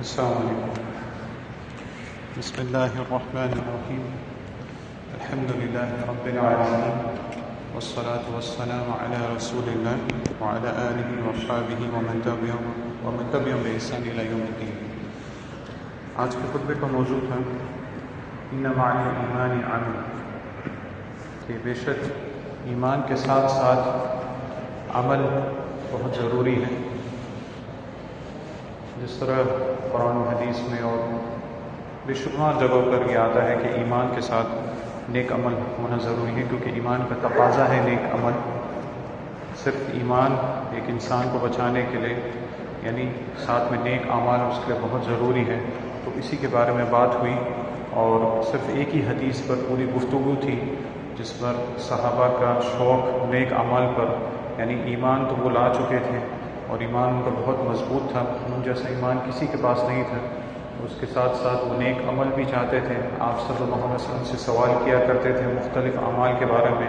السلام علیکم. بسم اللہ الرحمن الرحیم. الحمد للہ رب العالمین والصلاة والسلام علی رسول اللہ وعلی آلہ وصحبہ ومن تبعهم بإحسان الی یوم الدین. آج کے خطبے کا موضوع تھا ان مع الایمان عمل، کہ بے شک ایمان کے ساتھ ساتھ عمل بہت ضروری ہے. جس طرح قرآن و حدیث میں اور بے شمار جگہوں پر یہ آتا ہے کہ ایمان کے ساتھ نیک عمل ہونا ضروری ہے، کیونکہ ایمان کا تقاضا ہے نیک عمل. صرف ایمان ایک انسان کو بچانے کے لیے یعنی ساتھ میں نیک اعمال اس کے لیے بہت ضروری ہے. تو اسی کے بارے میں بات ہوئی اور صرف ایک ہی حدیث پر پوری گفتگو تھی، جس پر صحابہ کا شوق نیک اعمال پر، یعنی ایمان تو وہ لا چکے تھے اور ایمان ان کا بہت مضبوط تھا، ان جیسا ایمان کسی کے پاس نہیں تھا. اس کے ساتھ ساتھ وہ نیک عمل بھی چاہتے تھے. آپ صلی اللہ علیہ وسلم سے سوال کیا کرتے تھے مختلف اعمال کے بارے میں.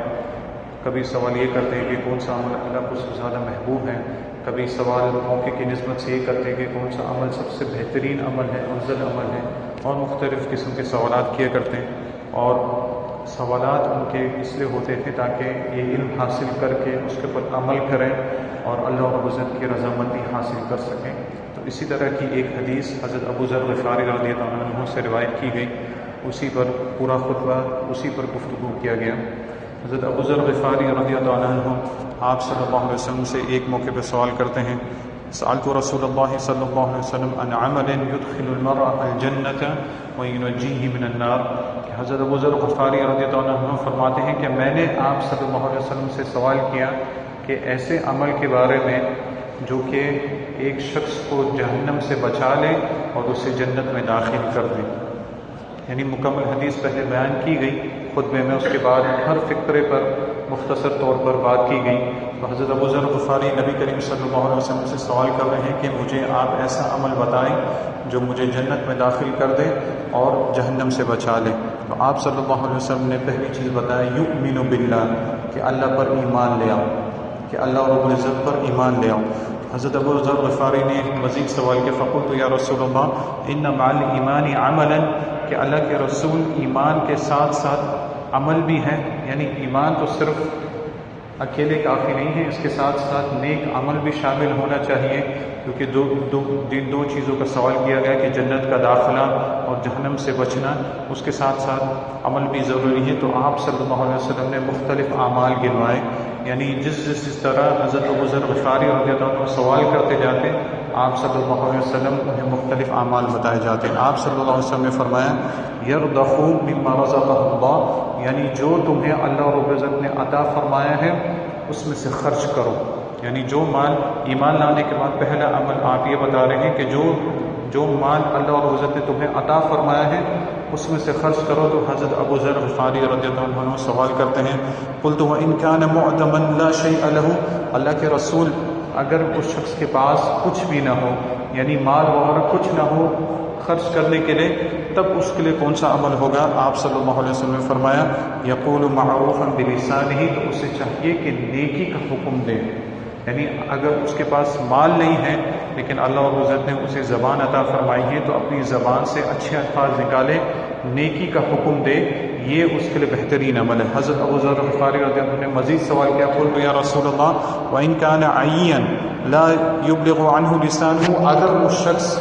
کبھی سوال یہ کرتے ہیں کہ کون سا عمل اللہ کو سب سے زیادہ محبوب ہے، کبھی سوال موقع کی نسبت سے یہ کرتے ہیں کہ کون سا عمل سب سے بہترین عمل ہے، افضل عمل ہے، اور مختلف قسم کے سوالات کیا کرتے ہیں. اور سوالات ان کے اس لیے ہوتے تھے تاکہ یہ علم حاصل کر کے اس کے پر عمل کریں اور اللہ رب العزت کی رضامندی حاصل کر سکیں. تو اسی طرح کی ایک حدیث حضرت ابو ذر غفاری رضی اللہ عنہ سے روایت کی گئی، اسی پر پورا خطبہ اسی پر گفتگو کیا گیا. حضرت ابو ذر غفاری رضی اللہ عنہ آپ صلی اللہ علیہ وسلم سے ایک موقع پہ سوال کرتے ہیں، سألت رسول اللہ صلی اللہ علیہ وسلم عن عمل يدخل المرء الجنة وينجيه من النار. کہ حضرت ابو ذر غفاری رضی اللہ عنہ فرماتے ہیں کہ میں نے آپ صلی اللہ علیہ وسلم سے سوال کیا کہ ایسے عمل کے بارے میں جو کہ ایک شخص کو جہنم سے بچا لے اور اسے جنت میں داخل کر دے. یعنی مکمل حدیث پہلے بیان کی گئی خطبے میں، اس کے بعد ہر فقرے پر مختصر طور پر بات کی گئی. تو حضرت ابو ذر غفاری نبی کریم صلی اللہ علیہ وسلم سے سوال کر رہے ہیں کہ مجھے آپ ایسا عمل بتائیں جو مجھے جنت میں داخل کر دے اور جہنم سے بچا لے. تو آپ صلی اللہ علیہ وسلم نے پہلی چیز بتائی یؤمن باللہ، کہ اللہ پر ایمان لے آؤ، کہ اللہ رب العزت پر ایمان لے آؤ. حضرت ابو ذر غفاری نے مزید سوال کیا، فقلت یا رسول اللہ ان مع الایمان عملا، کہ اللہ کے رسول ایمان کے ساتھ ساتھ عمل بھی ہے. یعنی ایمان تو صرف اکیلے کافی نہیں ہے، اس کے ساتھ ساتھ نیک عمل بھی شامل ہونا چاہیے، کیونکہ دو چیزوں کا سوال کیا گیا کہ جنت کا داخلہ اور جہنم سے بچنا، اس کے ساتھ ساتھ عمل بھی ضروری ہے. تو آپ صلی اللہ علیہ وسلم نے مختلف اعمال گنوائے. یعنی جس طرح حضرت ابو ذر غفاری رضی اللہ عنہ سوال کرتے جاتے، آپ صلی اللہ علیہ وسلم انہیں مختلف اعمال بتائے جاتے. آپ صلی اللہ علیہ وسلم نے فرمایا یرضخوا مما رزقہ اللہ، یعنی جو تمہیں اللہ رب العزت نے عطا فرمایا ہے اس میں سے خرچ کرو. یعنی جو مال، ایمان لانے کے بعد پہلا عمل آپ یہ بتا رہے ہیں کہ جو مال اللہ رب العزت نے تمہیں عطا فرمایا ہے اس میں سے خرچ کرو. تو حضرت ابو ذر غفاری رضی اللہ عنہ سوال کرتے ہیں، قلت وان كان معدما لا شيء له، اللہ کے رسول اگر اس شخص کے پاس کچھ بھی نہ ہو، یعنی مال وغیرہ کچھ نہ ہو خرچ کرنے کے لیے، تب اس کے لیے کون سا عمل ہوگا؟ آپ صلی اللہ علیہ وسلم نے فرمایا یقول معروفا بلسانہ، تو اسے چاہیے کہ نیکی کا حکم دے. یعنی اگر اس کے پاس مال نہیں ہے لیکن اللہ رب العزت نے اسے زبان عطا فرمائی ہے تو اپنی زبان سے اچھے الفاظ نکالے، نیکی کا حکم دے، یہ اس کے لیے بہترین عمل ہے. حضرت ابو ذر غفاری رضی اللہ عنہ نے مزید سوال کیا، قلت یا رسول اللہ وان كان عيا لا يبلغ عنه لسانه، اگر وہ شخص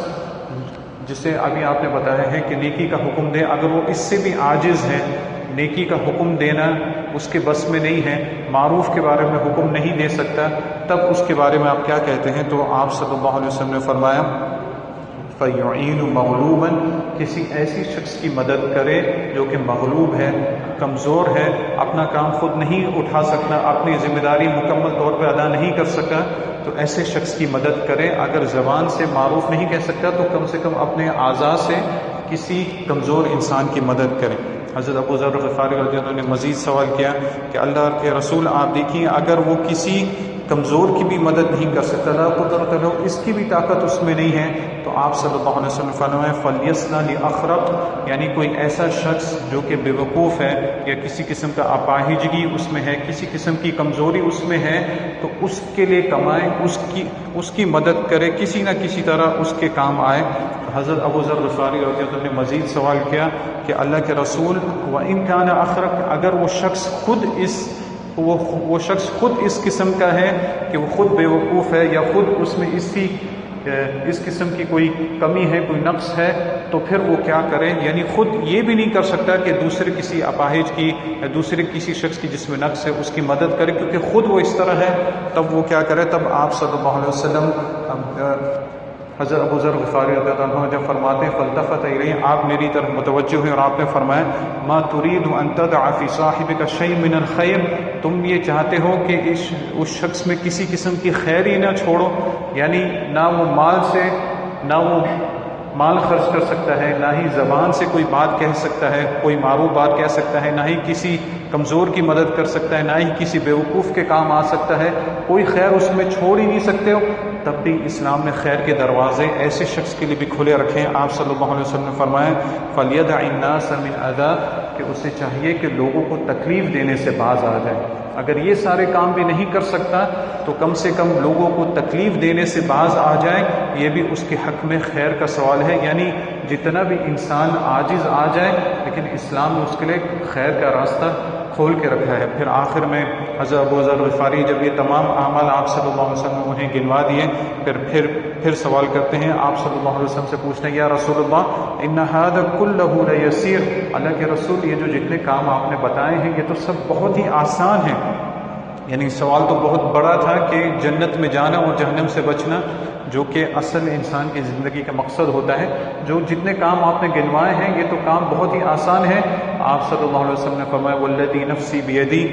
جسے ابھی آپ نے بتایا ہے کہ نیکی کا حکم دے، اگر وہ اس سے بھی عاجز ہے، نیکی کا حکم دینا اس کے بس میں نہیں ہے، معروف کے بارے میں حکم نہیں دے سکتا، تب اس کے بارے میں آپ کیا کہتے ہیں؟ تو آپ صلی اللہ علیہ وسلم نے فرمایا فَيُعِينُ مَغْلُوبًا، کسی ایسی شخص کی مدد کرے جو کہ مغلوب ہے، کمزور ہے، اپنا کام خود نہیں اٹھا سکتا، اپنی ذمہ داری مکمل طور پہ ادا نہیں کر سکا، تو ایسے شخص کی مدد کرے. اگر زبان سے معروف نہیں کہہ سکتا تو کم سے کم اپنے اعضاء سے کسی کمزور انسان کی مدد کرے. حضرت ابو ذر غفاری رضی اللہ عنہ نے مزید سوال کیا کہ اللہ کے رسول آپ دیکھیں اگر وہ کسی کمزور کی بھی مدد نہیں کر سکتا، لا قدرت لہ، اس کی بھی طاقت اس میں نہیں ہے، تو آپ صلی اللہ علیہ وسلم فرمائے فلیصنع لأخرق، یعنی کوئی ایسا شخص جو کہ بے وقوف ہے یا کسی قسم کا اپاہجگی اس میں ہے، کسی قسم کی کمزوری اس میں ہے، تو اس کے لیے کمائے، اس کی مدد کرے، کسی نہ کسی طرح اس کے کام آئے۔ حضرت ابو ذر غفاری رضی اللہ عنہ نے مزید سوال کیا کہ اللہ کے رسول وَإِن كَانَ أَخْرَقَ، اگر وہ شخص خود اس قسم کا ہے کہ وہ خود بے وقوف ہے یا خود اس میں اس قسم کی کوئی کمی ہے، کوئی نقص ہے، تو پھر وہ کیا کرے؟ یعنی خود یہ بھی نہیں کر سکتا کہ دوسرے کسی اپاہج کی یا دوسرے کسی شخص کی جس میں نقص ہے اس کی مدد کرے، کیونکہ خود وہ اس طرح ہے، تب وہ کیا کرے؟ تب آپ صلی اللہ علیہ وسلم حضرت ابو ذر غفاری رضی اللہ عنہ جب فرماتے ہیں فالتفت الیہ، آپ میری طرف متوجہ ہوئے اور آپ نے فرمایا ما تريد ان تدع فی صاحبک شیء من الخیر، تم یہ چاہتے ہو کہ اس شخص میں کسی قسم کی خیر ہی نہ چھوڑو، یعنی نہ وہ مال خرچ کر سکتا ہے، نہ ہی زبان سے کوئی بات کہہ سکتا ہے، کوئی معروف بات کہہ سکتا ہے، نہ ہی کسی کمزور کی مدد کر سکتا ہے، نہ ہی کسی بیوقوف کے کام آ سکتا ہے، کوئی خیر اس میں چھوڑ ہی نہیں سکتے ہو، تب بھی اسلام نے خیر کے دروازے ایسے شخص کے لیے بھی کھلے رکھے ہیں۔ آپ صلی اللہ علیہ وسلم نے فرمایا فَلْيَدْعِ النَّاسَ مِنْ أَذَى، کہ اسے چاہیے کہ لوگوں کو تکلیف دینے سے باز آ جائے۔ اگر یہ سارے کام بھی نہیں کر سکتا تو کم سے کم لوگوں کو تکلیف دینے سے باز آ جائے، یہ بھی اس کے حق میں خیر کا سوال ہے، یعنی جتنا بھی انسان عاجز آ جائے لیکن اسلام نے اس کے لیے خیر کا راستہ کھول کے رکھا ہے۔ پھر آخر میں حضرت ابو ذر غفاری جب یہ تمام اعمال آپ صلی اللہ علیہ وسلم نے انہیں گنوا دیے، پھر سوال کرتے ہیں، آپ صلی اللہ علیہ وسلم سے پوچھتے ہیں یا رسول اللہ ان ھذا کلہ لیسیر، اللہ کے رسول یہ جو جتنے کام آپ نے بتائے ہیں یہ تو سب بہت ہی آسان ہیں۔ یعنی سوال تو بہت بڑا تھا کہ جنت میں جانا اور جہنم سے بچنا، جو کہ اصل انسان کی زندگی کا مقصد ہوتا ہے، جو جتنے کام آپ نے گنوائے ہیں یہ تو کام بہت ہی آسان ہے۔ آپ صلی اللہ علیہ وسلم نے فرمایا والذی نفسی بیدی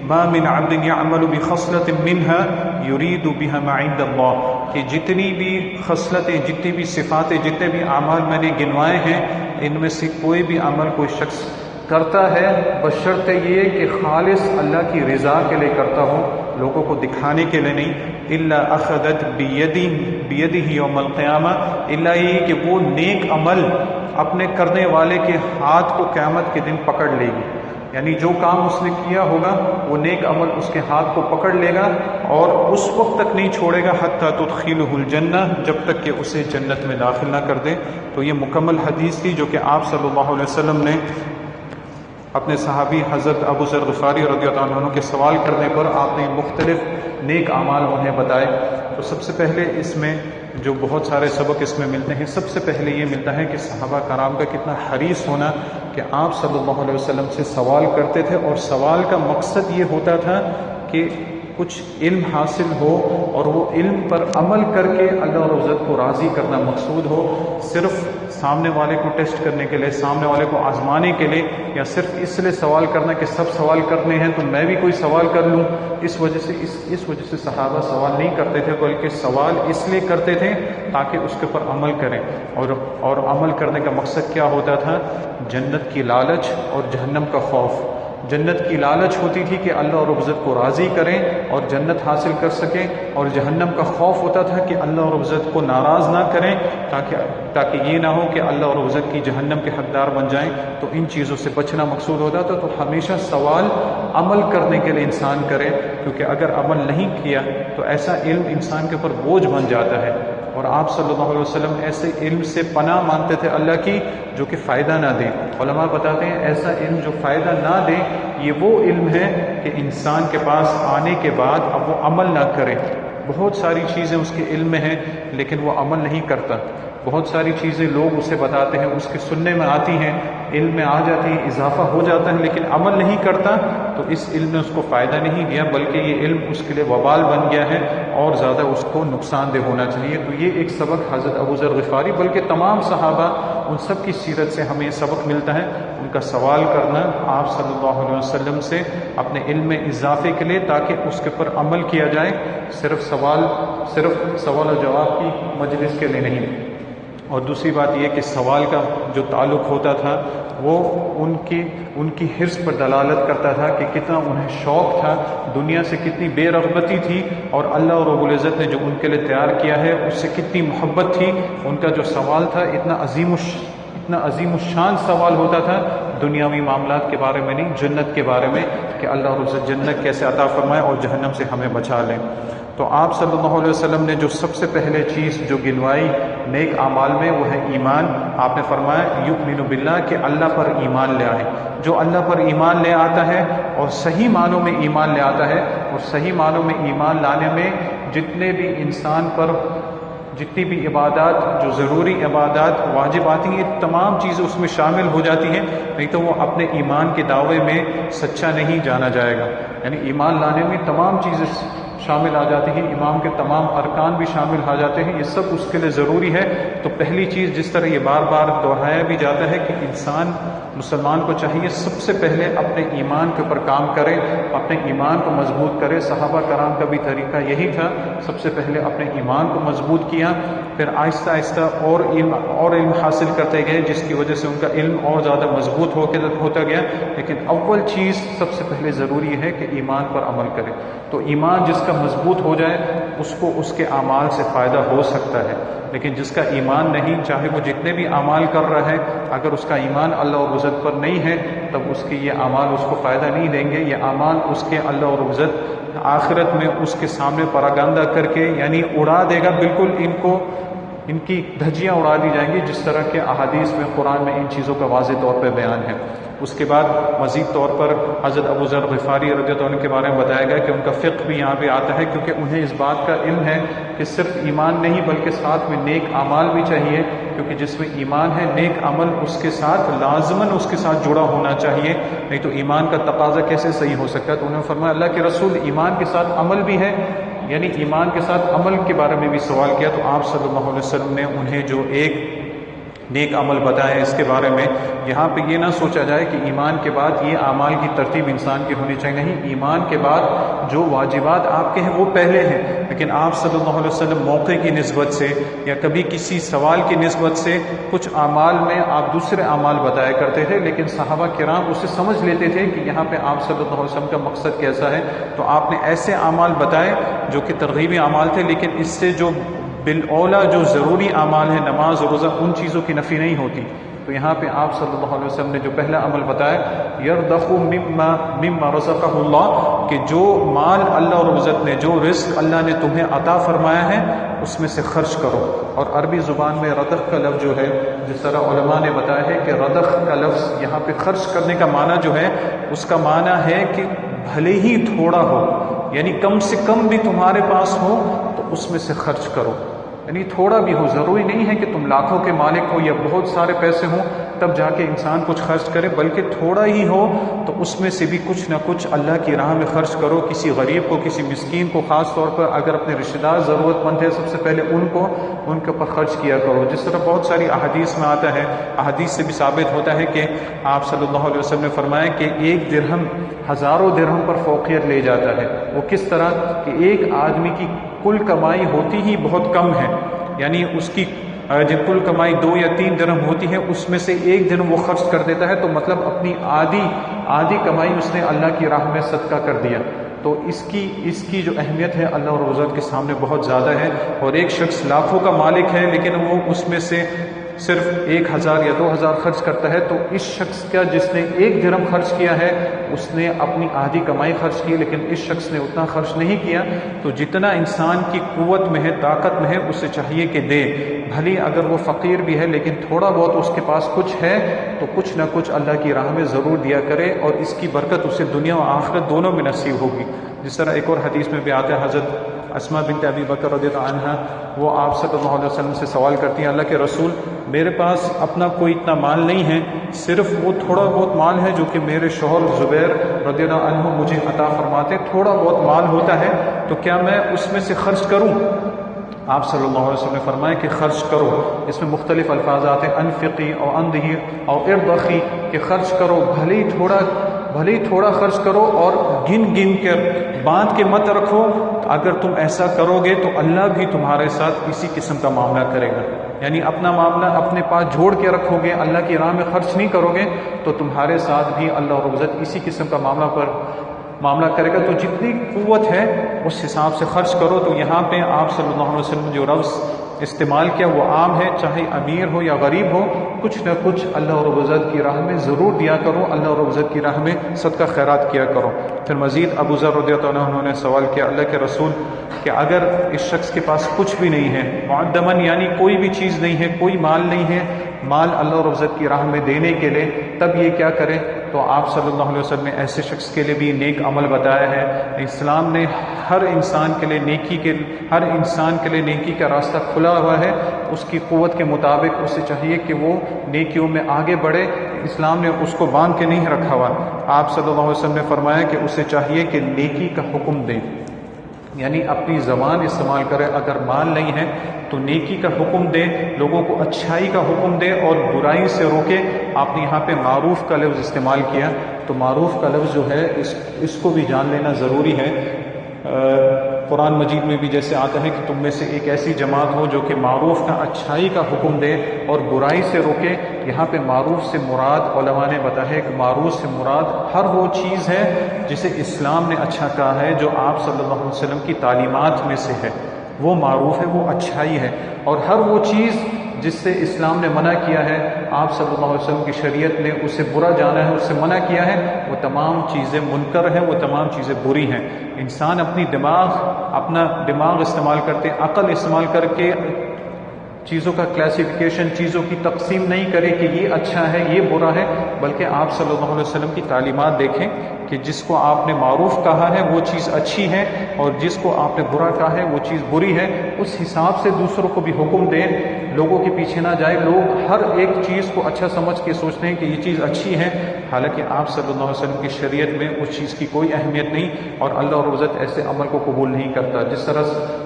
ما من عبد يعمل بخصلۃ منها يريد بها ما عند اللہ، کہ جتنی بھی خصلتیں، جتنی بھی صفاتیں، جتنے بھی اعمال میں نے گنوائے ہیں، ان میں سے کوئی بھی عمل کوئی شخص کرتا ہے بشرط یہ کہ خالص اللہ کی رضا کے لیے کرتا ہو، لوگوں کو دکھانے کے لیے نہیں، الا اخذت بیدہ یوم القیامہ، الا یہ کہ وہ نیک عمل اپنے کرنے والے کے ہاتھ کو قیامت کے دن پکڑ لے گی، یعنی جو کام اس نے کیا ہوگا وہ نیک عمل اس کے ہاتھ کو پکڑ لے گا اور اس وقت تک نہیں چھوڑے گا حتی تدخلہ الجنہ، جب تک کہ اسے جنت میں داخل نہ کر دے۔ تو یہ مکمل حدیث تھی جو کہ آپ صلی اللہ علیہ وسلم نے اپنے صحابی حضرت ابو ذر غفاری رضی اللہ عنہ کے سوال کرنے پر آپ نے مختلف نیک اعمال انہیں بتائے۔ تو سب سے پہلے اس میں جو بہت سارے سبق اس میں ملتے ہیں، سب سے پہلے یہ ملتا ہے کہ صحابہ کرام کا کتنا حریص ہونا کہ آپ صلی اللہ علیہ وسلم سے سوال کرتے تھے، اور سوال کا مقصد یہ ہوتا تھا کہ کچھ علم حاصل ہو اور وہ علم پر عمل کر کے اللہ رب العزت کو راضی کرنا مقصود ہو، صرف سامنے والے کو ٹیسٹ کرنے کے لیے، سامنے والے کو آزمانے کے لیے، یا صرف اس لیے سوال کرنا کہ سب سوال کرنے ہیں تو میں بھی کوئی سوال کر لوں، اس وجہ سے صحابہ سوال نہیں کرتے تھے، بلکہ سوال اس لیے کرتے تھے تاکہ اس کے اوپر عمل کریں، اور عمل کرنے کا مقصد کیا ہوتا تھا؟ جنت کی لالچ اور جہنم کا خوف۔ جنت کی لالچ ہوتی تھی کہ اللہ رب العزت کو راضی کریں اور جنت حاصل کر سکیں، اور جہنم کا خوف ہوتا تھا کہ اللہ رب العزت کو ناراض نہ کریں، تاکہ یہ نہ ہو کہ اللہ رب العزت کی جہنم کے حقدار بن جائیں۔ تو ان چیزوں سے بچنا مقصود ہوتا تھا۔ تو ہمیشہ سوال عمل کرنے کے لیے انسان کرے، کیونکہ اگر عمل نہیں کیا تو ایسا علم انسان کے اوپر بوجھ بن جاتا ہے، اور آپ صلی اللہ علیہ وسلم ایسے علم سے پناہ مانگتے تھے اللہ کی جو کہ فائدہ نہ دے۔ علماء بتاتے ہیں ایسا علم جو فائدہ نہ دے یہ وہ علم ہے کہ انسان کے پاس آنے کے بعد اب وہ عمل نہ کرے۔ بہت ساری چیزیں اس کے علم میں ہیں لیکن وہ عمل نہیں کرتا، بہت ساری چیزیں لوگ اسے بتاتے ہیں، اس کے سننے میں آتی ہیں، علم میں آ جاتی ہیں، اضافہ ہو جاتا ہے، لیکن عمل نہیں کرتا، تو اس علم نے اس کو فائدہ نہیں دیا بلکہ یہ علم اس کے لیے وبال بن گیا ہے اور زیادہ اس کو نقصان دہ ہونا چاہیے۔ تو یہ ایک سبق حضرت ابو ذر غفاری بلکہ تمام صحابہ ان سب کی سیرت سے ہمیں یہ سبق ملتا ہے، ان کا سوال کرنا آپ صلی اللہ علیہ وسلم سے اپنے علم میں اضافے کے لیے تاکہ اس کے پر عمل کیا جائے، صرف سوال و جواب کی مجلس کے لیے نہیں۔ اور دوسری بات یہ کہ سوال کا جو تعلق ہوتا تھا وہ ان کی حرص پر دلالت کرتا تھا کہ کتنا انہیں شوق تھا، دنیا سے کتنی بے رغبتی تھی، اور اللہ رب العزت نے جو ان کے لیے تیار کیا ہے اس سے کتنی محبت تھی۔ ان کا جو سوال تھا اتنا عظیم الشان سوال ہوتا تھا، دنیاوی معاملات کے بارے میں نہیں، جنت کے بارے میں کہ اللہ رب العزت جنت کیسے عطا فرمائے اور جہنم سے ہمیں بچا لیں۔ تو آپ صلی اللہ علیہ وسلم نے جو سب سے پہلے چیز جو گنوائی نیک اعمال میں وہ ہے ایمان۔ آپ نے فرمایا یؤمن باللہ کہ اللہ پر ایمان لے آئے۔ جو اللہ پر ایمان لے آتا ہے اور صحیح معنوں میں ایمان لے آتا ہے، اور صحیح معنوں میں ایمان لانے میں جتنے بھی انسان پر جتنی بھی عبادات جو ضروری عبادات واجب آتی ہیں، تمام چیزیں اس میں شامل ہو جاتی ہیں، نہیں تو وہ اپنے ایمان کے دعوے میں سچا نہیں جانا جائے گا۔ یعنی ایمان لانے میں تمام چیزیں شامل آ جاتی ہیں، ایمان کے تمام ارکان بھی شامل آ جاتے ہیں، یہ سب اس کے لیے ضروری ہے۔ تو پہلی چیز جس طرح یہ بار بار دہرایا بھی جاتا ہے کہ انسان مسلمان کو چاہیے سب سے پہلے اپنے ایمان کے اوپر کام کرے، اپنے ایمان کو مضبوط کرے۔ صحابہ کرام کا بھی طریقہ یہی تھا، سب سے پہلے اپنے ایمان کو مضبوط کیا، پھر آہستہ آہستہ اور علم حاصل کرتے گئے، جس کی وجہ سے ان کا علم اور زیادہ مضبوط ہوتا گیا۔ لیکن اول چیز سب سے پہلے ضروری ہے کہ ایمان پر عمل کرے۔ تو ایمان جس کا مضبوط ہو جائے اس کو اس کے اعمال سے فائدہ ہو سکتا ہے، لیکن جس کا ایمان نہیں، چاہے وہ جتنے بھی اعمال کر رہا ہے، اگر اس کا ایمان اللہ اور عزت پر نہیں ہے تب اس کے یہ اعمال اس کو فائدہ نہیں دیں گے۔ یہ اعمال اس کے اللہ اور عزت آخرت میں اس کے سامنے پراگندہ کر کے یعنی اڑا دے گا، بالکل ان کی دھجیاں اڑا دی جائیں گی، جس طرح کے احادیث میں قرآن میں ان چیزوں کا واضح طور پہ بیان ہے۔ اس کے بعد مزید طور پر حضرت ابو ذر غفاری رضی اللہ عنہ کے بارے میں بتایا گیا کہ ان کا فقہ بھی یہاں پہ آتا ہے، کیونکہ انہیں اس بات کا علم ہے کہ صرف ایمان نہیں بلکہ ساتھ میں نیک اعمال بھی چاہیے، کیونکہ جس میں ایمان ہے نیک عمل اس کے ساتھ لازماً اس کے ساتھ جڑا ہونا چاہیے، نہیں تو ایمان کا تقاضا کیسے صحیح ہو سکتا ہے۔ تو انہوں نے فرمایا اللہ کے رسول ایمان کے ساتھ عمل بھی ہے، یعنی ایمان کے ساتھ عمل کے بارے میں بھی سوال کیا، تو آپ صلی اللہ علیہ وسلم نے انہیں جو ایک نیک عمل بتایا اس کے بارے میں، یہاں پہ یہ نہ سوچا جائے کہ ایمان کے بعد یہ اعمال کی ترتیب انسان کی ہونی چاہیے، نہیں، ایمان کے بعد جو واجبات آپ کے ہیں وہ پہلے ہیں، لیکن آپ صلی اللہ علیہ وسلم موقع کی نسبت سے یا کبھی کسی سوال کی نسبت سے کچھ اعمال میں آپ دوسرے اعمال بتایا کرتے تھے، لیکن صحابہ کرام اسے سمجھ لیتے تھے کہ یہاں پہ آپ صلی اللہ علیہ وسلم کا مقصد کیسا ہے، تو آپ نے ایسے اعمال بتائے جو کہ ترغیبی اعمال تھے، لیکن اس سے جو بالاولیٰ جو ضروری اعمال ہیں نماز اور روزہ، ان چیزوں کی نفی نہیں ہوتی۔ تو یہاں پہ آپ صلی اللہ علیہ وسلم نے جو پہلا عمل بتایا یرضخ مما رزقہ اللہ، کہ جو مال اللہ اور عزت نے، جو رزق اللہ نے تمہیں عطا فرمایا ہے اس میں سے خرچ کرو۔ اور عربی زبان میں رضخ کا لفظ جو ہے، جس طرح علماء نے بتایا ہے کہ رضخ کا لفظ یہاں پہ خرچ کرنے کا معنی جو ہے اس کا معنی ہے کہ بھلے ہی تھوڑا ہو، یعنی کم سے کم بھی تمہارے پاس ہو تو اس میں سے خرچ کرو، یعنی تھوڑا بھی ہو، ضروری نہیں ہے کہ تم لاکھوں کے مالک ہو یا بہت سارے پیسے ہوں تب جا کے انسان کچھ خرچ کرے، بلکہ تھوڑا ہی ہو تو اس میں سے بھی کچھ نہ کچھ اللہ کی راہ میں خرچ کرو، کسی غریب کو، کسی مسکین کو، خاص طور پر اگر اپنے رشتہ دار ضرورت مند ہے سب سے پہلے ان کے اوپر خرچ کیا کرو۔ جس طرح بہت ساری احادیث میں آتا ہے، احادیث سے بھی ثابت ہوتا ہے کہ آپ صلی اللہ علیہ وسلم نے فرمایا کہ ایک درہم ہزاروں درہم پر فوقیت لے جاتا ہے۔ وہ کس طرح کہ ایک آدمی کی کل کمائی ہوتی ہی بہت کم ہے، یعنی اس کی جب کل کمائی 2 یا 3 درہم ہوتی ہے اس میں سے 1 درہم وہ خرچ کر دیتا ہے، تو مطلب اپنی آدھی کمائی اس نے اللہ کی راہ میں صدقہ کر دیا۔ تو اس کی جو اہمیت ہے اللہ اور عزت کے سامنے بہت زیادہ ہے۔ اور ایک شخص لاکھوں کا مالک ہے لیکن وہ اس میں سے صرف 1000 یا 2000 خرچ کرتا ہے، تو اس شخص کا جس نے 1 درہم خرچ کیا ہے اس نے اپنی آدھی کمائی خرچ کی، لیکن اس شخص نے اتنا خرچ نہیں کیا۔ تو جتنا انسان کی قوت میں ہے، طاقت میں ہے، اسے چاہیے کہ دے، بھلی اگر وہ فقیر بھی ہے لیکن تھوڑا بہت اس کے پاس کچھ ہے تو کچھ نہ کچھ اللہ کی راہ میں ضرور دیا کرے، اور اس کی برکت اسے دنیا و آخرت دونوں میں نصیب ہوگی۔ جس طرح ایک اور حدیث میں بھی آتا ہے، حضرت اسماء بنت ابی بکر رضی اللہ عنہا وہ آپ صلی اللہ علیہ وسلم سے سوال کرتی ہیں، اللہ کے رسول میرے پاس اپنا کوئی اتنا مال نہیں ہے، صرف وہ تھوڑا بہت مال ہے جو کہ میرے شوہر زبیر رضی اللہ عنہ مجھے عطا فرماتے، تھوڑا بہت مال ہوتا ہے، تو کیا میں اس میں سے خرچ کروں؟ آپ صلی اللہ علیہ وسلم نے فرمایا کہ خرچ کرو۔ اس میں مختلف الفاظ آتے ہیں، انفقی اور اندہی اور ارضخی، کہ خرچ کرو، بھلے ہی تھوڑا خرچ کرو، اور گن کر باندھ کے مت رکھو، اگر تم ایسا کرو گے تو اللہ بھی تمہارے ساتھ اسی قسم کا معاملہ کرے گا۔ یعنی اپنا معاملہ اپنے پاس جوڑ کے رکھو گے، اللہ کی راہ میں خرچ نہیں کرو گے، تو تمہارے ساتھ بھی اللہ رب العزت اسی قسم کا معاملہ کرے گا۔ تو جتنی قوت ہے اس حساب سے خرچ کرو۔ تو یہاں پہ آپ صلی اللہ علیہ وسلم جو لفظ استعمال کیا وہ عام ہے، چاہے امیر ہو یا غریب ہو، کچھ نہ کچھ اللہ رب العزت کی راہ میں ضرور دیا کرو، اللہ رب العزت کی راہ میں صدقہ خیرات کیا کرو۔ پھر مزید ابو ذر رضی اللہ عنہ نے سوال کیا اللہ کے رسول کہ اگر اس شخص کے پاس کچھ بھی نہیں ہے، معدمن یعنی کوئی بھی چیز نہیں ہے، کوئی مال نہیں ہے، مال اللہ رب العزت کی راہ میں دینے کے لیے، تب یہ کیا کرے؟ تو آپ صلی اللہ علیہ وسلم نے ایسے شخص کے لیے بھی نیک عمل بتایا ہے۔ اسلام نے ہر انسان کے لیے نیکی کا راستہ کھلا ہوا ہے، اس کی قوت کے مطابق اسے چاہیے کہ وہ نیکیوں میں آگے بڑھے۔ اسلام نے اس کو باندھ کے نہیں رکھا ہوا۔ آپ صلی اللہ علیہ وسلم نے فرمایا کہ اسے چاہیے کہ نیکی کا حکم دے، یعنی اپنی زبان استعمال کرے، اگر مال نہیں ہے تو نیکی کا حکم دے، لوگوں کو اچھائی کا حکم دے اور برائی سے روکے۔ آپ نے یہاں پہ معروف کا لفظ استعمال کیا، تو معروف کا لفظ جو ہے اس کو بھی جان لینا ضروری ہے۔ قرآن مجید میں بھی جیسے آتا ہے کہ تم میں سے ایک ایسی جماعت ہو جو کہ معروف کا اچھائی کا حکم دے اور برائی سے روکے۔ یہاں پہ معروف سے مراد علماء نے بتایا ہے کہ معروف سے مراد ہر وہ چیز ہے جسے اسلام نے اچھا کہا ہے، جو آپ صلی اللہ علیہ وسلم کی تعلیمات میں سے ہے، وہ معروف ہے، وہ اچھائی ہے۔ اور ہر وہ چیز جس سے اسلام نے منع کیا ہے، آپ صلی اللہ علیہ وسلم کی شریعت نے اسے برا جانا ہے، اس سے منع کیا ہے، وہ تمام چیزیں منکر ہیں، وہ تمام چیزیں بری ہیں۔ انسان اپنا دماغ استعمال کرتے، عقل استعمال کر کے چیزوں کا کلاسیفیکیشن، چیزوں کی تقسیم نہیں کرے کہ یہ اچھا ہے یہ برا ہے، بلکہ آپ صلی اللہ علیہ وسلم کی تعلیمات دیکھیں کہ جس کو آپ نے معروف کہا ہے وہ چیز اچھی ہے، اور جس کو آپ نے برا کہا ہے وہ چیز بری ہے، اس حساب سے دوسروں کو بھی حکم دیں، لوگوں کے پیچھے نہ جائے۔ لوگ ہر ایک چیز کو اچھا سمجھ کے سوچتے ہیں کہ یہ چیز اچھی ہے، حالانکہ آپ صلی اللہ علیہ وسلم کی شریعت میں اس چیز کی کوئی اہمیت نہیں، اور اللہ رب العزت ایسے عمل کو قبول نہیں کرتا۔ جس طرح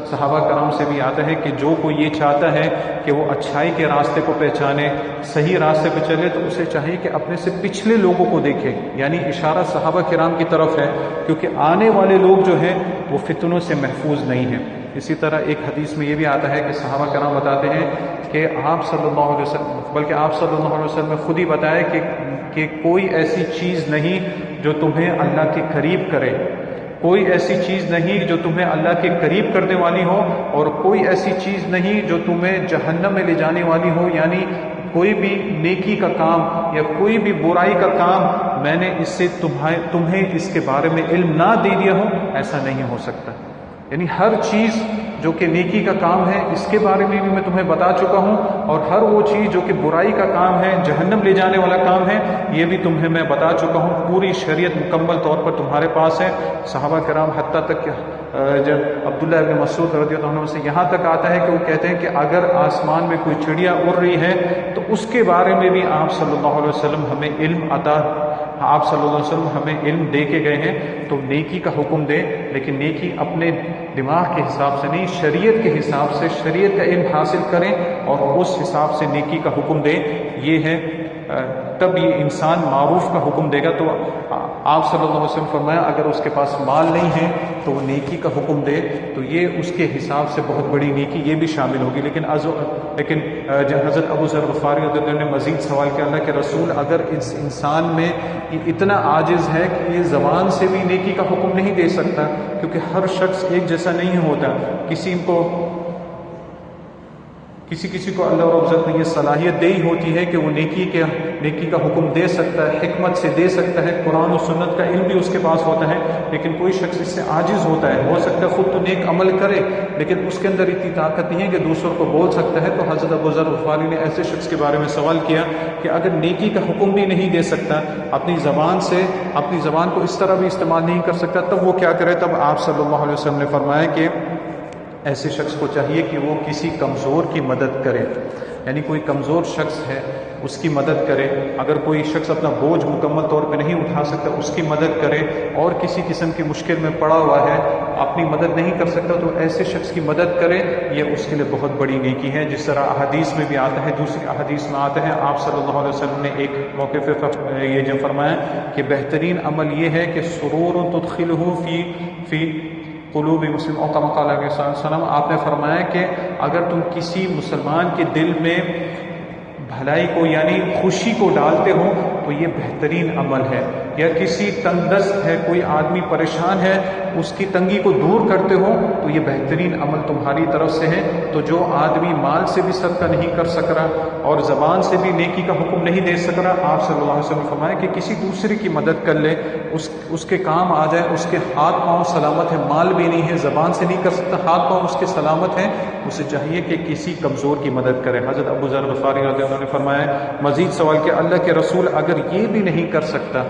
صحابہ کرام سے بھی آتا ہے کہ جو کوئی یہ چاہتا ہے کہ وہ اچھائی کے راستے کو پہچانے، صحیح راستے پہ چلے، تو اسے چاہیے کہ اپنے سے پچھلے لوگوں کو دیکھے، یعنی اشارہ صحابہ کرام کی طرف ہے، کیونکہ آنے والے لوگ جو ہیں وہ فتنوں سے محفوظ نہیں ہیں۔ اسی طرح ایک حدیث میں یہ بھی آتا ہے کہ صحابہ کرام بتاتے ہیں کہ آپ صلی اللہ علیہ وسلم، بلکہ آپ صلی اللہ علیہ وسلم نے خود ہی بتایا کہ کوئی ایسی چیز نہیں جو تمہیں اللہ کے قریب کرے، کوئی ایسی چیز نہیں جو تمہیں اللہ کے قریب کرنے والی ہو، اور کوئی ایسی چیز نہیں جو تمہیں جہنم میں لے جانے والی ہو، یعنی کوئی بھی نیکی کا کام یا کوئی بھی برائی کا کام میں نے اس سے تمہیں اس کے بارے میں علم نہ دے دیا ہو، ایسا نہیں ہو سکتا۔ یعنی ہر چیز جو کہ نیکی کا کام ہے اس کے بارے میں بھی میں تمہیں بتا چکا ہوں، اور ہر وہ چیز جو کہ برائی کا کام ہے، جہنم لے جانے والا کام ہے، یہ بھی تمہیں میں بتا چکا ہوں۔ پوری شریعت مکمل طور پر تمہارے پاس ہے۔ صحابہ کرام حتیٰ تک کہ جب عبداللہ ابن مسعود رضی اللہ عنہ سے یہاں تک آتا ہے کہ وہ کہتے ہیں کہ اگر آسمان میں کوئی چڑیا اڑ رہی ہے تو اس کے بارے میں بھی آپ صلی اللہ علیہ وسلم ہمیں آپ صلی اللہ علیہ وسلم ہمیں علم دے کے گئے ہیں۔ تو نیکی کا حکم دے، لیکن نیکی اپنے دماغ کے حساب سے نہیں، شریعت کے حساب سے، شریعت کا علم حاصل کریں اور اس حساب سے نیکی کا حکم دے۔ یہ ہے تب یہ انسان معروف کا حکم دے گا۔ تو آپ صلی اللہ علیہ وسلم فرمایا اگر اس کے پاس مال نہیں ہے تو وہ نیکی کا حکم دے، تو یہ اس کے حساب سے بہت بڑی نیکی یہ بھی شامل ہوگی۔ لیکن جب حضرت ابو ذر غفاری رضی اللہ عنہ نے مزید سوال کیا اللہ کے رسول اگر اس انسان میں اتنا عاجز ہے کہ یہ زبان سے بھی نیکی کا حکم نہیں دے سکتا، کیونکہ ہر شخص ایک جیسا نہیں ہوتا، کسی کو اللہ رب العزت نے یہ صلاحیت دی ہوتی ہے کہ وہ نیکی کا حکم دے سکتا ہے، حکمت سے دے سکتا ہے، قرآن و سنت کا علم بھی اس کے پاس ہوتا ہے، لیکن کوئی شخص اس سے عاجز ہوتا ہے، ہو سکتا ہے خود تو نیک عمل کرے لیکن اس کے اندر اتنی طاقت نہیں ہے کہ دوسروں کو بول سکتا ہے۔ تو حضرت ابو ذر غفاری نے ایسے شخص کے بارے میں سوال کیا کہ اگر نیکی کا حکم بھی نہیں دے سکتا، اپنی زبان کو اس طرح بھی استعمال نہیں کر سکتا، تب وہ کیا کرے؟ تب آپ صلی اللہ علیہ وسلم نے فرمایا کہ ایسے شخص کو چاہیے کہ وہ کسی کمزور کی مدد کرے، یعنی کوئی کمزور شخص ہے اس کی مدد کرے۔ اگر کوئی شخص اپنا بوجھ مکمل طور پہ نہیں اٹھا سکتا اس کی مدد کرے، اور کسی قسم کی مشکل میں پڑا ہوا ہے اپنی مدد نہیں کر سکتا تو ایسے شخص کی مدد کرے، یہ اس کے لیے بہت بڑی نیکی ہے۔ جس طرح احادیث میں بھی آتا ہے، دوسری احادیث میں آتا ہے آپ صلی اللہ علیہ وسلم نے ایک موقع پہ یہ جو فرمایا کہ بہترین عمل یہ ہے کہ سرور تدخلہ قلوب مسلم او کما قال علیہ السلام، آپ نے فرمایا کہ اگر تم کسی مسلمان کے دل میں بھلائی کو یعنی خوشی کو ڈالتے ہو تو یہ بہترین عمل ہے، یا کسی تنگ دست ہے، کوئی آدمی پریشان ہے، اس کی تنگی کو دور کرتے ہو تو یہ بہترین عمل تمہاری طرف سے ہے۔ تو جو آدمی مال سے بھی صدقہ نہیں کر سک رہا اور زبان سے بھی نیکی کا حکم نہیں دے سک رہا، آپ صلی اللہ علیہ وسلم نے فرمایا کہ کسی دوسرے کی مدد کر لے، اس کے کام آ جائے، اس کے ہاتھ پاؤں سلامت ہے، مال بھی نہیں ہے، زبان سے نہیں کر سکتا، ہاتھ پاؤں اس کے سلامت ہیں، اسے چاہیے کہ کسی کمزور کی مدد کرے۔ حضرت ابو ذر غفاری رضی اللہ عنہ نے فرمایا، مزید سوال کہ اللہ کے رسول اگر یہ بھی نہیں کر سکتا،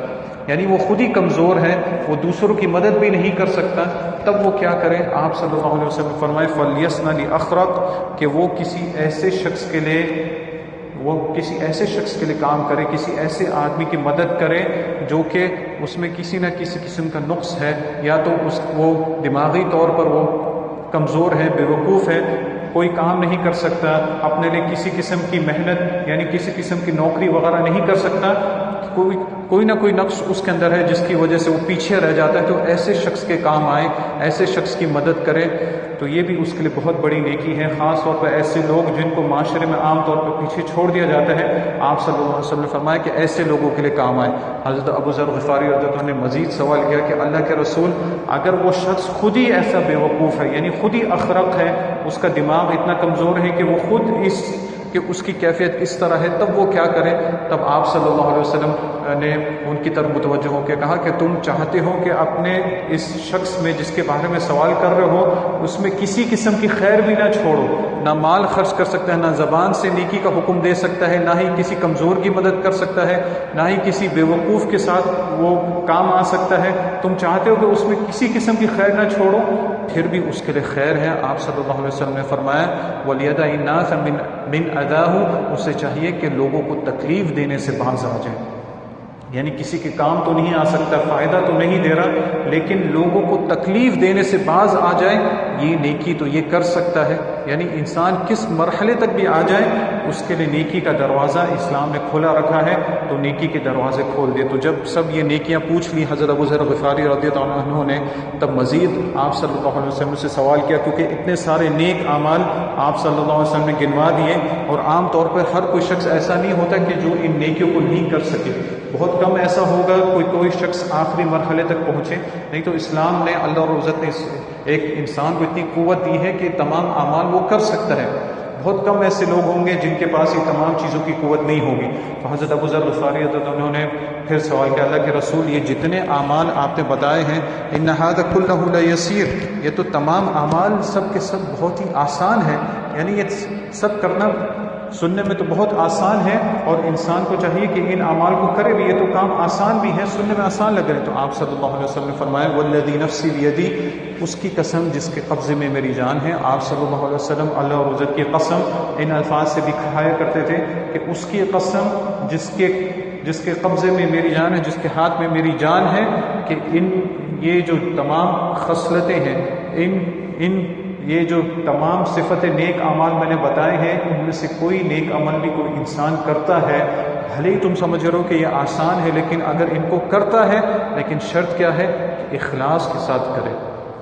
یعنی وہ خود ہی کمزور ہے، وہ دوسروں کی مدد بھی نہیں کر سکتا، تب وہ کیا کرے؟ آپ صلی اللہ علیہ وسلم نے فرمائے فَلْيَصْنَ لِأَخْرَقَ، کہ وہ کسی ایسے شخص کے لیے کام کرے، کسی ایسے آدمی کی مدد کرے جو کہ اس میں کسی نہ کسی قسم کا نقص ہے، یا تو وہ دماغی طور پر وہ کمزور ہے، بے وقوف ہے، کوئی کام نہیں کر سکتا، اپنے لیے کسی قسم کی محنت یعنی کسی قسم کی نوکری وغیرہ نہیں کر سکتا، کوئی نہ کوئی نقص اس کے اندر ہے جس کی وجہ سے وہ پیچھے رہ جاتا ہے، تو ایسے شخص کے کام آئے، ایسے شخص کی مدد کرے، تو یہ بھی اس کے لیے بہت بڑی نیکی ہے۔ خاص طور پر ایسے لوگ جن کو معاشرے میں عام طور پر پیچھے چھوڑ دیا جاتا ہے، آپ صلی اللہ علیہ وسلم نے فرمایا کہ ایسے لوگوں کے لیے کام آئے۔ حضرت ابو ذر غفاری رضی اللہ عنہ نے مزید سوال کیا کہ اللہ کے رسول اگر وہ شخص خود ہی ایسا بے وقوف ہے، یعنی خود ہی اخرق ہے، اس کا دماغ اتنا کمزور ہے کہ وہ خود اس کی کیفیت اس طرح ہے، تب وہ کیا کرے؟ تب آپ صلی اللہ علیہ وسلم نے ان کی طرف متوجہ ہو کے کہا کہ تم چاہتے ہو کہ اپنے اس شخص میں جس کے بارے میں سوال کر رہے ہو اس میں کسی قسم کی خیر بھی نہ چھوڑو، نہ مال خرچ کر سکتا ہے، نہ زبان سے نیکی کا حکم دے سکتا ہے، نہ ہی کسی کمزور کی مدد کر سکتا ہے، نہ ہی کسی بے وقوف کے ساتھ وہ کام آ سکتا ہے، تم چاہتے ہو کہ اس میں کسی قسم کی خیر نہ چھوڑو، پھر بھی اس کے لیے خیر ہے۔ آپ صلی اللہ علیہ وسلم نے فرمایا وَلْيَدَعِ النَّاسَ مِنْ أَذَاهُ، اسے چاہیے کہ لوگوں کو تکلیف دینے سے باز آ جائے، یعنی کسی کے کام تو نہیں آ سکتا، فائدہ تو نہیں دے رہا، لیکن لوگوں کو تکلیف دینے سے باز آ جائے، یہ نیکی تو یہ کر سکتا ہے۔ یعنی انسان کس مرحلے تک بھی آ جائے اس کے لیے نیکی کا دروازہ اسلام نے کھولا رکھا ہے، تو نیکی کے دروازے کھول دیے۔ تو جب سب یہ نیکیاں پوچھ لی حضرت ابو ذر غفاری رضی اللہ عنہ نے، تب مزید آپ صلی اللہ علیہ وسلم سے سوال کیا، کیونکہ اتنے سارے نیک اعمال آپ صلی اللہ علیہ وسلم نے گنوا دیے، اور عام طور پر ہر کوئی شخص ایسا نہیں ہوتا کہ جو ان نیکیوں کو نہیں کر سکے، بہت کم ایسا ہوگا کوئی شخص آخری مرحلے تک پہنچے، نہیں تو اسلام نے، اللہ اور عزت نے ایک انسان کو اتنی قوت دی ہے کہ تمام اعمال وہ کر سکتا ہے۔ بہت کم ایسے لوگ ہوں گے جن کے پاس یہ تمام چیزوں کی قوت نہیں ہوگی۔ تو حضرت ابو ذر غفاری رضی اللہ عنہ نے پھر سوال کیا، اللہ کے رسول یہ جتنے اعمال آپ نے بتائے ہیں ان ھذا کلہ لیسیر، یہ تو تمام اعمال سب کے سب بہت ہی آسان ہیں، یعنی یہ سب کرنا سننے میں تو بہت آسان ہے، اور انسان کو چاہیے کہ ان اعمال کو کرے بھی، یہ تو کام آسان بھی ہے، سننے میں آسان لگ رہے ہیں۔ تو آپ صلی اللہ علیہ وسلم نے فرمایا والذی نفسی بیدی، اس کی قسم جس کے قبضے میں میری جان ہے۔ آپ صلی اللہ علیہ وسلم اللہ اور عزت کی قسم ان الفاظ سے بھی کھایا کرتے تھے کہ اس کی قسم جس کے قبضے میں میری جان ہے، جس کے ہاتھ میں میری جان ہے، کہ یہ جو تمام خصلتیں ہیں، یہ جو تمام صفت نیک اعمال میں نے بتائے ہیں، ان میں سے کوئی نیک عمل بھی کوئی انسان کرتا ہے، بھلے ہی تم سمجھ رہے ہو کہ یہ آسان ہے، لیکن اگر ان کو کرتا ہے، لیکن شرط کیا ہے کہ اخلاص کے ساتھ کرے،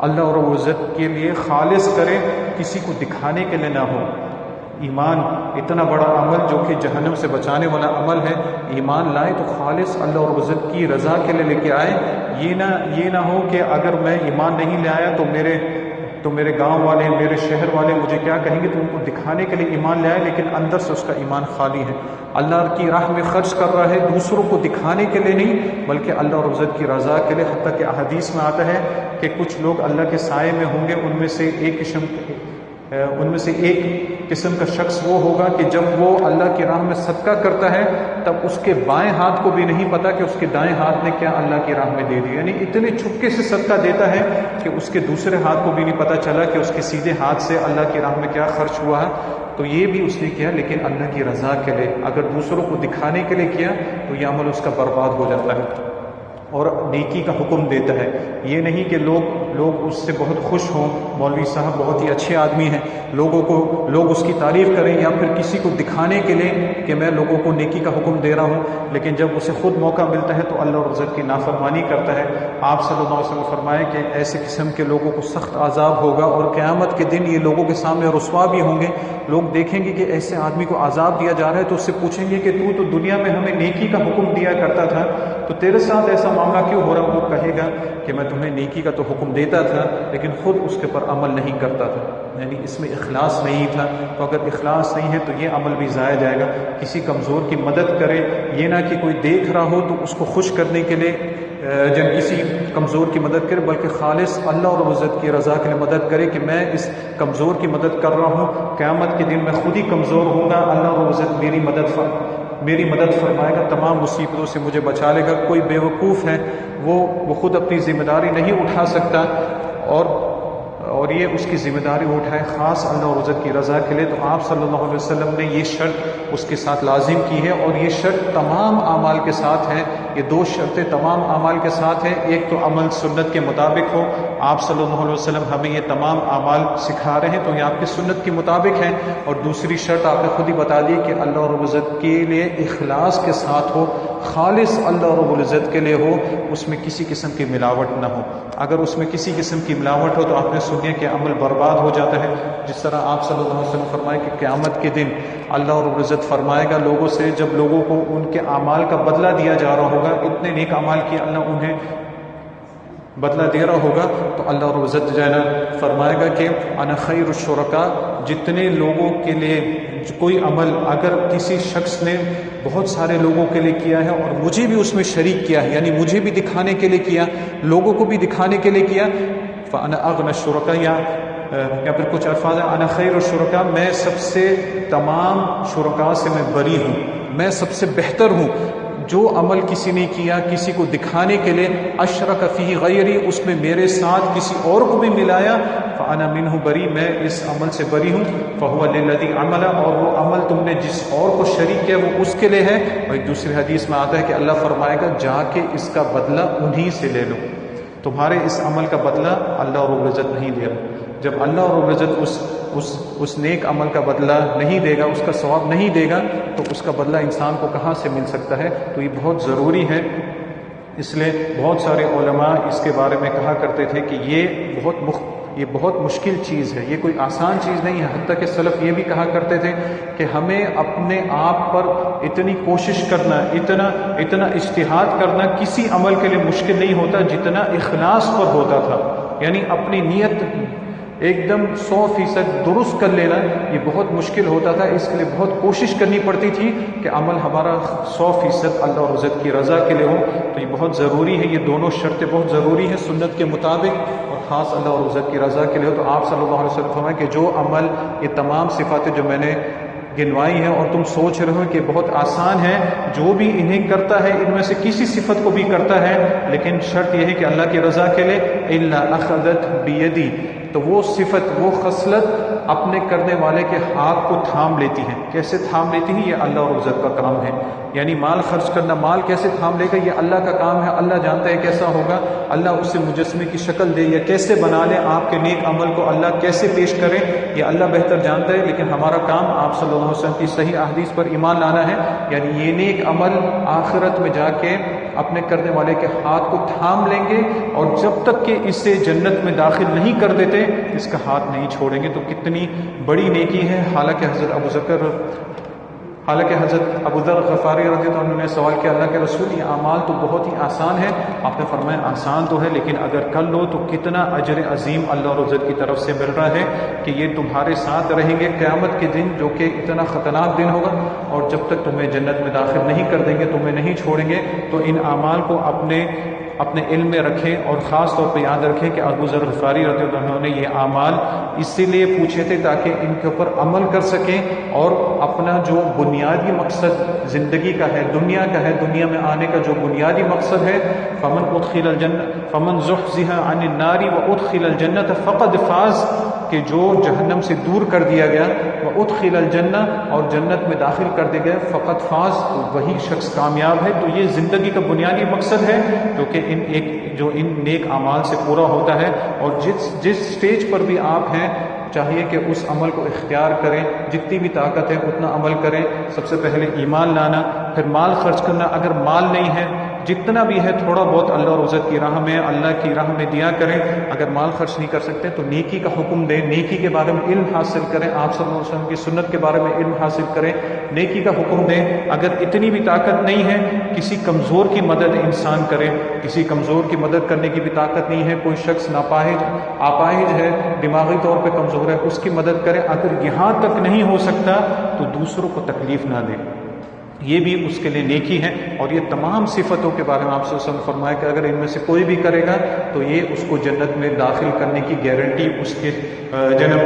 اللہ اور عزت کے لیے خالص کرے، کسی کو دکھانے کے لیے نہ ہو۔ ایمان اتنا بڑا عمل جو کہ جہنم سے بچانے والا عمل ہے، ایمان لائے تو خالص اللہ اور عزت کی رضا کے لیے لے کے آئے، یہ نہ ہو کہ اگر میں ایمان نہیں لے آیا تو میرے گاؤں والے، میرے شہر والے مجھے کیا کہیں گے، تو ان کو دکھانے کے لیے ایمان لے آئے لیکن اندر سے اس کا ایمان خالی ہے، اللہ کی راہ میں خرچ کر رہا ہے دوسروں کو دکھانے کے لیے نہیں بلکہ اللہ اور عزت کی رضا کے لیے۔ حتیٰ کہ احادیث میں آتا ہے کہ کچھ لوگ اللہ کے سائے میں ہوں گے، ان میں سے ایک قسم کا شخص وہ ہوگا کہ جب وہ اللہ کی راہ میں صدقہ کرتا ہے تب اس کے بائیں ہاتھ کو بھی نہیں پتا کہ اس کے دائیں ہاتھ نے کیا اللہ کی راہ میں دے دیا، یعنی اتنے چھپکے سے صدقہ دیتا ہے کہ اس کے دوسرے ہاتھ کو بھی نہیں پتا چلا کہ اس کے سیدھے ہاتھ سے اللہ کی راہ میں کیا خرچ ہوا ہے۔ تو یہ بھی اس نے کیا لیکن اللہ کی رضا کے لیے، اگر دوسروں کو دکھانے کے لیے کیا تو یہ عمل اس کا برباد ہو جاتا ہے۔ اور نیکی کا حکم دیتا ہے. یہ نہیں کہ لوگ اس سے بہت خوش ہوں، مولوی صاحب بہت ہی اچھے آدمی ہیں، لوگ اس کی تعریف کریں، یا پھر کسی کو دکھانے کے لیے کہ میں لوگوں کو نیکی کا حکم دے رہا ہوں، لیکن جب اسے خود موقع ملتا ہے تو اللہ اور عزت کی نافرمانی کرتا ہے. آپ صلی اللہ علیہ وسلم فرمائے کہ ایسے قسم کے لوگوں کو سخت عذاب ہوگا، اور قیامت کے دن یہ لوگوں کے سامنے رسوا بھی ہوں گے. لوگ دیکھیں گے کہ ایسے آدمی کو عذاب دیا جا رہا ہے تو اس سے پوچھیں گے کہ تو دنیا میں ہمیں نیکی کا حکم دیا کرتا تھا، تو تیرے ساتھ ایسا معاملہ کیوں ہو رہا؟ وہ کہے گا کہ میں تمہیں نیکی کا تو حکم دیتا تھا لیکن خود اس کے پر عمل نہیں کرتا تھا. یعنی اس میں اخلاص نہیں تھا. تو اگر اخلاص نہیں ہے تو یہ عمل بھی ضائع جائے گا. کسی کمزور کی مدد کرے، یہ نہ کہ کوئی دیکھ رہا ہو تو اس کو خوش کرنے کے لیے جب کسی کمزور کی مدد کرے، بلکہ خالص اللہ اور عزت کی رضا کے لیے مدد کرے کہ میں اس کمزور کی مدد کر رہا ہوں، قیامت کے دن میں خود ہی کمزور ہوں گا، اللہ اور عزت میری مدد فرمائے گا، تمام مصیبتوں سے مجھے بچا لے گا. کوئی بیوقوف ہے وہ خود اپنی ذمہ داری نہیں اٹھا سکتا، اور یہ اس کی ذمہ داری اٹھائے خاص اللہ اور عزت کی رضا کے لیے. تو آپ صلی اللہ علیہ وسلم نے یہ شرط اس کے ساتھ لازم کی ہے، اور یہ شرط تمام اعمال کے ساتھ ہے. یہ دو شرطیں تمام اعمال کے ساتھ ہیں. ایک تو عمل سنت کے مطابق ہو، آپ صلی اللہ علیہ وسلم ہمیں یہ تمام اعمال سکھا رہے ہیں تو یہ آپ کی سنت کے مطابق ہیں. اور دوسری شرط آپ نے خود ہی بتا دی کہ اللہ رب العزت کے لیے اخلاص کے ساتھ ہو، خالص اللہ رب العزت کے لیے ہو، اس میں کسی قسم کی ملاوٹ نہ ہو. اگر اس میں کسی قسم کی ملاوٹ ہو تو آپ نے سنیا کہ عمل برباد ہو جاتا ہے. جس طرح آپ صلی اللہ علیہ وسلم فرمائے کہ قیامت کے دن اللہ رب العزت فرمائے گا لوگوں سے، جب لوگوں کو ان کے اعمال کا بدلہ دیا جا رہا ہوگا، اتنے نیک اعمال کیے اللہ انہیں بدلہ دے رہا ہوگا، تو اللہ رب العزت جو ہے نا فرمائے گا کہ انا خیر الشرکاء. جتنے لوگوں کے لیے کوئی عمل اگر کسی شخص نے بہت سارے لوگوں کے لیے کیا ہے اور مجھے بھی اس میں شریک کیا ہے، یعنی مجھے بھی دکھانے کے لیے کیا، لوگوں کو بھی دکھانے کے لیے کیا، فانا اغنى الشرکاء، یا پھر کچھ الفاظ ہیں انا خیر الشرکاء، میں سب سے تمام شرکاء سے میں بری ہوں، میں سب سے بہتر ہوں. جو عمل کسی نے کیا کسی کو دکھانے کے لیے، اشرک فیہ غیری، اس میں میرے ساتھ کسی اور کو بھی ملایا، فانا منہ بری، میں اس عمل سے بری ہوں. فہو للذی عمل، اور وہ عمل تم نے جس اور کو شریک کیا وہ اس کے لیے ہے. اور ایک دوسری حدیث میں آتا ہے کہ اللہ فرمائے گا جا کے اس کا بدلہ انہی سے لے لو. تمہارے اس عمل کا بدلہ اللہ رب العزت نہیں دے رہا. جب اللہ رب العزت اس نیک عمل کا بدلہ نہیں دے گا، اس کا ثواب نہیں دے گا، تو اس کا بدلہ انسان کو کہاں سے مل سکتا ہے؟ تو یہ بہت ضروری ہے. اس لیے بہت سارے علماء اس کے بارے میں کہا کرتے تھے کہ یہ بہت مشکل چیز ہے، یہ کوئی آسان چیز نہیں ہے. حتیٰ کہ سلف یہ بھی کہا کرتے تھے کہ ہمیں اپنے آپ پر اتنی کوشش کرنا، اتنا اجتہاد کرنا کسی عمل کے لیے مشکل نہیں ہوتا جتنا اخلاص پر ہوتا تھا. یعنی اپنی نیت ایک دم 100% درست کر لینا یہ بہت مشکل ہوتا تھا. اس کے لیے بہت کوشش کرنی پڑتی تھی کہ عمل ہمارا 100% اللہ اور عزت کی رضا کے لیے ہو. تو یہ بہت ضروری ہے، یہ دونوں شرطیں بہت ضروری ہیں سنت کے مطابق اور خاص اللہ اور عزت کی رضا کے لیے ہو. تو آپ صلی اللہ علیہ وسلم فرمائے کہ جو عمل، یہ تمام صفاتیں جو میں نے گنوائی ہیں اور تم سوچ رہے ہو کہ بہت آسان ہے، جو بھی انہیں کرتا ہے ان میں سے کسی صفت کو بھی کرتا ہے، لیکن شرط یہ ہے کہ اللہ کی رضا کے لیے الا اخذت بیدی، تو وہ صفت، وہ خصلت اپنے کرنے والے کے ہاتھ کو تھام لیتی ہیں. کیسے تھام لیتی ہیں؟ یہ اللہ اور عزت کا کام ہے. یعنی مال خرچ کرنا، مال کیسے تھام لے گا؟ یہ اللہ کا کام ہے. اللہ جانتا ہے کیسا ہوگا. اللہ اسے مجسمے کی شکل دے یا کیسے بنا لے، آپ کے نیک عمل کو اللہ کیسے پیش کرے، یہ اللہ بہتر جانتا ہے. لیکن ہمارا کام آپ صلی اللہ علیہ وسلم کی صحیح احادیث پر ایمان لانا ہے. یعنی یہ نیک عمل آخرت میں جا کے اپنے کرنے والے کے ہاتھ کو تھام لیں گے، اور جب تک کہ اسے جنت میں داخل نہیں کر دیتے اس کا ہاتھ نہیں چھوڑیں گے. تو کتنی بڑی نیکی ہے. حالانکہ حضرت ابو ذر غفاری رضی اللہ عنہ نے سوال کیا اللہ کے رسول، یہ اعمال تو بہت ہی آسان ہے. آپ نے فرمایا آسان تو ہے، لیکن اگر کر لو تو کتنا اجر عظیم اللہ اور عزت کی طرف سے مل رہا ہے کہ یہ تمہارے ساتھ رہیں گے قیامت کے دن، جو کہ اتنا خطرناک دن ہوگا. اور جب تک تمہیں جنت میں داخل نہیں کر دیں گے، تمہیں نہیں چھوڑیں گے. تو ان اعمال کو اپنے علم میں رکھیں، اور خاص طور پہ یاد رکھیں کہ ابو ذر غفاری رضی اللہ عنہ نے یہ اعمال اسی لیے پوچھے تھے تاکہ ان کے اوپر عمل کر سکیں، اور اپنا جو بنیادی مقصد زندگی کا ہے، دنیا کا ہے، دنیا میں آنے کا جو بنیادی مقصد ہے، فمن زحزح عن النار وادخل الجنة فقد فاز، کہ جو جہنم سے دور کر دیا گیا، وَأُدْخِلَ الْجَنَّةَ اور جنت میں داخل کر دے گئے فقط فاز وہی شخص کامیاب ہے۔ تو یہ زندگی کا بنیادی مقصد ہے جو کہ ان نیک اعمال سے پورا ہوتا ہے، اور جس سٹیج پر بھی آپ ہیں چاہیے کہ اس عمل کو اختیار کریں، جتنی بھی طاقت ہے اتنا عمل کریں۔ سب سے پہلے ایمان لانا، پھر مال خرچ کرنا، اگر مال نہیں ہے جتنا بھی ہے تھوڑا بہت اللہ اور عزت کی راہ میں، اللہ کی راہ میں دیا کریں۔ اگر مال خرچ نہیں کر سکتے تو نیکی کا حکم دیں، نیکی کے بارے میں علم حاصل کریں، آپ صلی اللہ علیہ وسلم کی سنت کے بارے میں علم حاصل کریں، نیکی کا حکم دیں۔ اگر اتنی بھی طاقت نہیں ہے کسی کمزور کی مدد انسان کرے، کسی کمزور کی مدد کرنے کی بھی طاقت نہیں ہے، کوئی شخص اپاہج ہے، دماغی طور پہ کمزور ہے، اس کی مدد کریں۔ اگر یہاں تک نہیں ہو سکتا تو دوسروں کو تکلیف نہ دیں، یہ بھی اس کے لیے نیکی ہے۔ اور یہ تمام صفتوں کے بارے میں آپ صلی اللہ علیہ وسلم نے فرمایا کہ اگر ان میں سے کوئی بھی کرے گا تو یہ اس کو جنت میں داخل کرنے کی گارنٹی اس کے جنم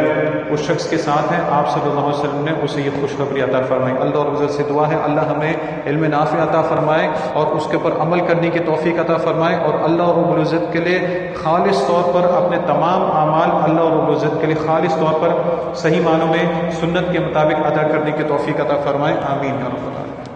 اس شخص کے ساتھ ہے۔ آپ صلی اللہ علیہ وسلم نے اسے یہ خوشخبری عطا فرمائی۔ اللہ اور عزت سے دعا ہے اللہ ہمیں علم نافع عطا فرمائے اور اس کے اوپر عمل کرنے کی توفیق عطا فرمائے، اور اللہ اور رب العزت کے لیے خالص طور پر اپنے تمام اعمال اللہ اور رب العزت کے لیے خالص طور پر صحیح معنوں میں سنت کے مطابق ادا کرنے کی توفیق عطا فرمائے۔ آمین یا رب العالمین۔